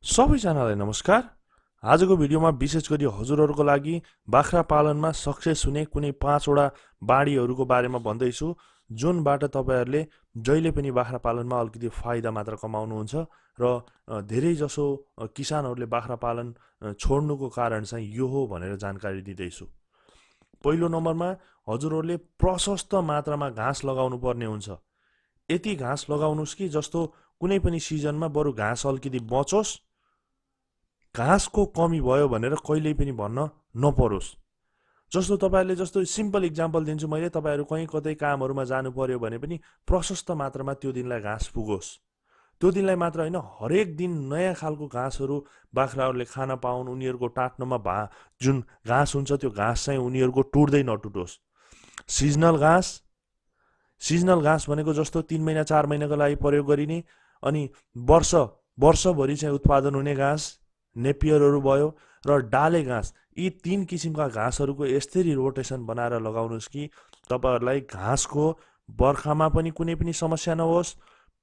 सबैजनालाई नमस्कार। आजको भिडियोमा विशेष गरी हजुरहरूको लागि बाख्रा पालनमा सक्सेस हुने कुनै 5वटा बाढीहरूको बारेमा भन्दैछु, जुनबाट तपाईहरूले जहिले पनि बाख्रा पालनमा अलिकति फाइदा मात्र कमाउनुहुन्छ र धेरै जसो किसानहरूले बाख्रा पालन छोड्नुको कारण चाहिँ यो हो भनेर जानकारी दिँदैछु। पहिलो नम्बरमा हजुरहरूले प्रशस्त मात्रामा घाँस लगाउनु पर्ने हुन्छ। यति घाँस लगाउनुहोस् कि जस्तो कुनै पनि सिजनमा बरु घाँस अलिकति बचोस्, घाँसको कमी भयो भनेर कहिल्यै पनि भन्न नपरोस्। जस्तो तपाईहरुले जस्तो सिम्पल इक्जाम्पल दिन्छु मैले, तपाईहरु कहीँ कतै कामहरुमा जानु पर्यो भने पनि प्रशस्त मात्रामा त्यो दिनलाई घाँस पुगोस्। त्यो दिनलाई मात्र हैन, हरेक दिन नयाँ खालको घाँसहरु बाख्राहरुले खान पाउन्, उनीहरुको टाट्नमा जुन घाँस हुन्छ त्यो घाँस चाहिँ उनीहरुको टुट्दै नटुटोस्। सिजनल घाँस भनेको जस्तो 3 महिना 4 महिनाको लागि प्रयोग गरिने अनि वर्षभरि चाहिँ उत्पादन हुने घाँस, नेपियरहरु भयो र डाले घाँस, यी 3 किसिमका घाँसहरुको यसरी रोटेसन बनाएर लगाउनुस् कि तपाईहरुलाई घाँसको बर्खामा पनि कुनै पनि समस्या नहोस्,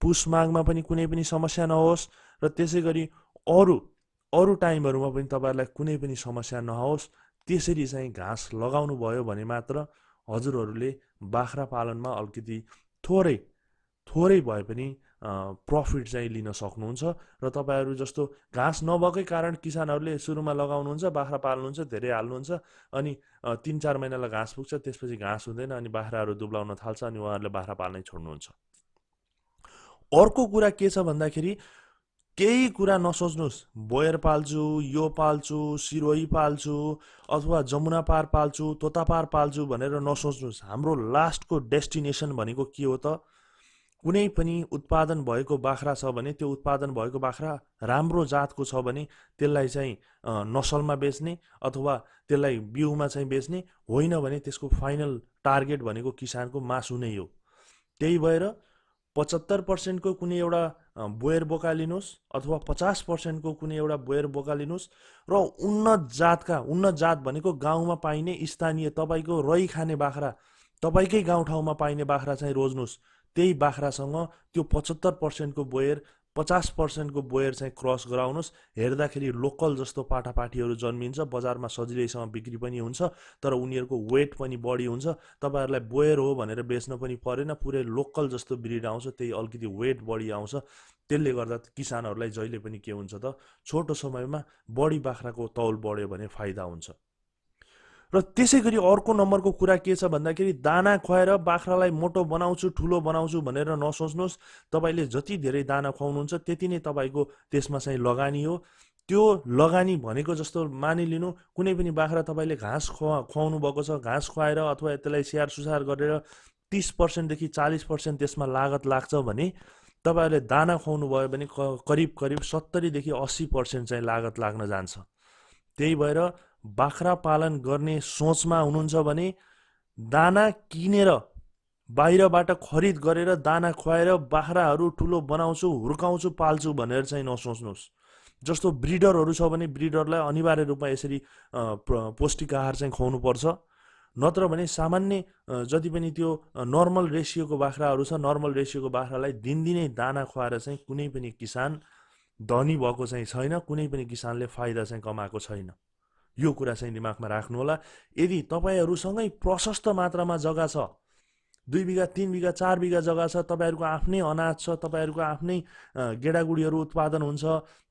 पुस माघमा पनि कुनै पनि समस्या नहोस् र त्यसैगरी अरु टाइमहरुमा पनि तपाईहरुलाई कुनै पनि समस्या नहोस्। त्यसरी चाहिँ घाँस लगाउनु भयो भने मात्र हजुरहरूले बाख्रा पालनमा अलिकति थोरै भए पनि प्रफिट चाहिँ लिन सक्नुहुन्छ। र तपाईहरु जस्तो घाँस नभएकै कारण किसानहरूले सुरुमा लगाउनुहुन्छ, बाख्रा पाल्नुहुन्छ, धेरै हाल्नुहुन्छ, अनि 3-4 महिनालाई घाँस पुग्छ, त्यसपछि घाँस हुँदैन अनि बाख्राहरू दुब्लाउन थाल्छ अनि उहाँहरूले बाख्रा पाल्नै छोड्नुहुन्छ। अर्को कुरा के छ भन्दाखेरि केही कुरा नसोच्नुस्, बोयर पाल्छु, यो पाल्छु, सिरोही पाल्छु अथवा जमुना पार पाल्छु, तोतापार पाल्छु भनेर नसोच्नुस्। हाम्रो लास्टको डेस्टिनेसन भनेको के हो त? कुनै पनि उत्पादन भएको बाख्रा छ भने त्यो उत्पादन भएको बाख्रा राम्रो जातको छ भने त्यसलाई चाहिँ नसलमा बेच्ने अथवा त्यसलाई बिउमा चाहिँ बेच्ने, होइन भने त्यसको फाइनल टार्गेट भनेको किसानको मासु नै हो। त्यही भएर 75% को कुनै एउटा बोयर बोका लिनुहोस् अथवा 50% को कुनै एउटा बोयर बोका लिनुहोस् र उन्नत जात भनेको गाउँमा पाइने स्थानीय तपाईको रही खाने बाख्रा, तपाईकै गाउँठाउँमा पाइने बाख्रा चाहिँ रोज्नुस्। त्यही बाख्रासँग त्यो 75% को बोयर 50% को बोयर चाहिँ क्रस गराउनुस्। हेर्दाखेरि लोकल जस्तो पाठापाठीहरू जन्मिन्छ, बजारमा सजिलैसँग बिक्री पनि हुन्छ, तर उनीहरूको वेट पनि बढी हुन्छ। तपाईहरुलाई बोयर हो भनेर बेच्न पनि परेन, पुरै लोकल जस्तो ब्रिड आउँछ, त्यही अलिकति वेट बढी आउँछ। त्यसले गर्दा किसानहरूलाई जहिले पनि के हुन्छ त, छोटो समयमा बढी बाख्राको तौल बढ्यो भने फाइदा हुन्छ। र त्यसैगरी अर्को नम्बरको कुरा के छ भन्दाखेरि दाना खुवाएर बाख्रालाई मोटो बनाउँछु, ठुलो बनाउँछु भनेर नसोच्नुस्। तपाईले जति धेरै दाना खुवाउनुहुन्छ त्यति नै तपाईको त्यसमा चाहिँ लगानी हो। त्यो लगानी भनेको जस्तो मानिलिनु कुनै पनि बाख्रा तपाईले घाँस खुवाउनु भएको छ, घाँस खुवाएर अथवा त्यसलाई स्याहार सुसार गरेर 30% देखि 40% त्यसमा लागत लाग्छ भने तपाईहरुले दाना खुवाउनु भयो भने करिब 70 देखि 80% चाहिँ लागत लाग्न जान्छ। त्यही भएर बाख्रा पालन गर्ने सोचमा हुनुहुन्छ भने दाना किनेर बाहिरबाट खरिद गरेर दाना खुवाएर बाख्राहरू ठुलो बनाउँछु, हुर्काउँछु, पाल्छु भनेर चाहिँ नसोच्नुस्। जस्तो ब्रिडरहरू छ भने ब्रिडरलाई अनिवार्य रूपमा यसरी पौष्टिक आहार चाहिँ खुवाउनु पर्छ। नत्र भने सामान्य जति पनि त्यो नर्मल रेसियोको बाख्राहरू छ, नर्मल रेसियोको बाख्रालाई दिनदिनै दाना खुवाएर चाहिँ कुनै पनि किसान धनी भएको चाहिँ छैन, कुनै पनि किसानले फाइदा चाहिँ कमाएको छैन। यो कुरा चाहिँ दिमागमा राख्नु होला। यदि तपाईहरुसँगै प्रशस्त मात्रामा जग्गा छ, 2 बिघा 3 बिघा 4 बिघा जग्गा छ, तपाईहरुको आफ्नै अनाज छ, तपाईहरुको आफ्नै गेडागुडीहरू उत्पादन हुन्छ,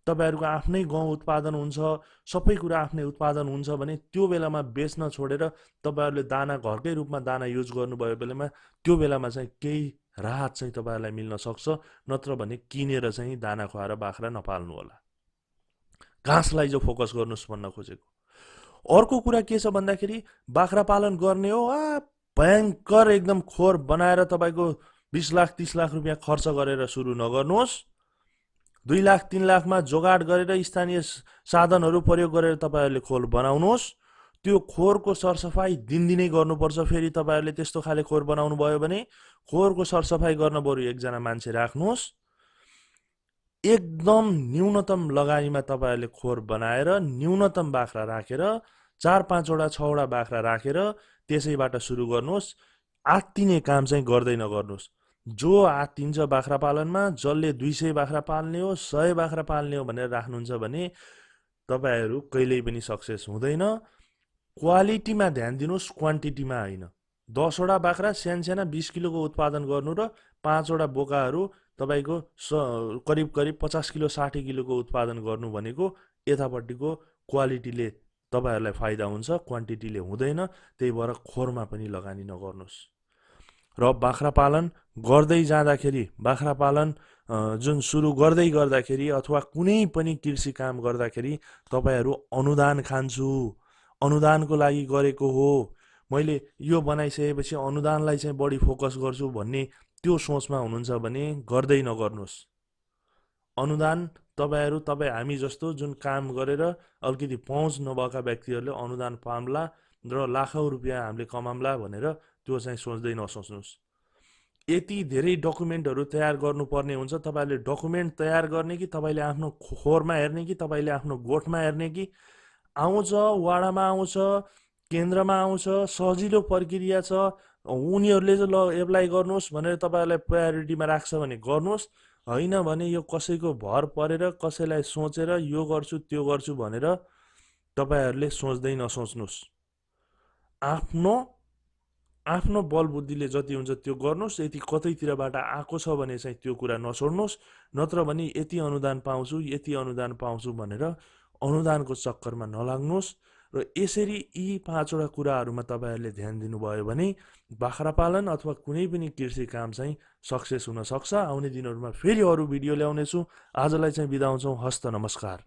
तपाईहरुको आफ्नै गहुँ उत्पादन हुन्छ, सबै कुरा आफ्नै उत्पादन हुन्छ भने त्यो बेलामा बेच्न छोडेर तपाईहरुले दाना घरकै रूपमा दाना युज गर्नुभयो बेलामा त्यो बेलामा चाहिँ केही राहत चाहिँ तपाईहरुलाई मिल्न सक्छ। नत्र भने किनेर चाहिँ दाना खुवाएर बाख्रा नपाल्नु होला। घाँसलाई जो फोकस गर्नुस् भन्न खोजेको। अर्को कुरा के छ भन्दाखेरि बाख्रा पालन गर्ने हो, भयंकर एकदम खोर बनाएर तपाईको 20 लाख 30 लाख रुपियाँ खर्च गरेर सुरु नगर्नुहोस्। 2 लाख 3 लाखमा जोगाड गरेर स्थानीय साधनहरू प्रयोग गरेर तपाईहरुले खोर बनाउनुहोस्। त्यो खोरको सरसफाई दिनदिनै गर्नुपर्छ। फेरि तपाईहरुले त्यस्तो खाले खोर बनाउनु भयो भने खोरको सरसफाई गर्न बरु एकजना मान्छे राख्नुहोस्। एकदम न्यूनतम लगानीमा तपाईहरुले खोर बनाएर न्यूनतम बाख्रा राखेर 4-5 वटा 6 वटा बाख्रा राखेर त्यसैबाट सुरु गर्नुहोस्। आत्तिने काम चाहिँ गर्दै नगर्नुहोस्। जो आत्तिन्छ बाख्रा पालनमा, जसले 200 बाख्रा पाल्ने हो 100 बाख्रा पाल्ने हो भनेर राख्नुहुन्छ भने तपाईहरू कहिल्यै पनि सक्सेस हुँदैन। क्वालिटीमा ध्यान दिनुहोस्, क्वान्टिटीमा होइन। 10वटा बाख्रा सानसाना 20 किलोको उत्पादन गर्नु र 5वटा बोकाहरू तपाईँको करिब करिब 50 किलो 60 किलोको उत्पादन गर्नु भनेको यतापट्टिको क्वालिटीले तपाईहरूलाई फाइदा हुन्छ, क्वान्टिटीले हुँदैन। त्यही भएर खोरमा पनि लगानी नगर्नुहोस्। र बाख्रा पालन गर्दै जाँदाखेरि, बाख्रा पालन जुन सुरु गर्दै गर्दाखेरि अथवा कुनै पनि कृषि काम गर्दाखेरि तपाईहरू अनुदान खान्छु, अनुदानको लागि गरेको हो, मैले यो बनाइसकेपछि अनुदानलाई चाहिँ बढी फोकस गर्छु भन्ने त्यो सोचमा हुनुहुन्छ भने गर्दै नगर्नुहोस्। अनुदान तपाईँ हामी जस्तो जुन काम गरेर अलिकति पहुँच नभएका व्यक्तिहरूले अनुदान पाम्ला र लाखौँ रुपियाँ हामीले कमाम्ला भनेर त्यो चाहिँ सोच्दै नसोच्नुहोस्। यति धेरै डकुमेन्टहरू तयार गर्नुपर्ने हुन्छ। तपाईँले डकुमेन्ट तयार गर्ने कि तपाईँले आफ्नो खोरमा हेर्ने कि तपाईँले आफ्नो गोठमा हेर्ने कि आउँछ, वाडामा आउँछ, केन्द्रमा आउँछ, सजिलो प्रक्रिया छ, उनीहरूले चाहिँ ल एप्लाई गर्नुहोस् भनेर तपाईँहरूलाई प्रायोरिटीमा राख्छ भने गर्नुहोस्, होइन भने यो कसैको भर परेर कसैलाई सोचेर यो गर्छु त्यो गर्छु भनेर तपाईँहरूले सोच्दै नसोच्नुहोस्। आफ्नो बल बुद्धिले जति हुन्छ त्यो गर्नुहोस्। यदि कतैतिरबाट आएको छ भने चाहिँ त्यो कुरा नछोड्नुहोस्। नत्र भने यति अनुदान पाउँछु यति अनुदान पाउँछु भनेर अनुदानको चक्करमा नलाग्नुहोस्। र यसरी यी 5वटा कुराहरूमा तपाईँहरूले ध्यान दिनुभयो भने बाख्रा पालन अथवा कुनै पनि कृषि काम चाहिँ सक्सेस हुन सक्छ। आउने दिनहरूमा फेरि अरू भिडियो ल्याउनेछु। आजलाई चाहिँ बिदा हुन्छौँ। हस्त नमस्कार।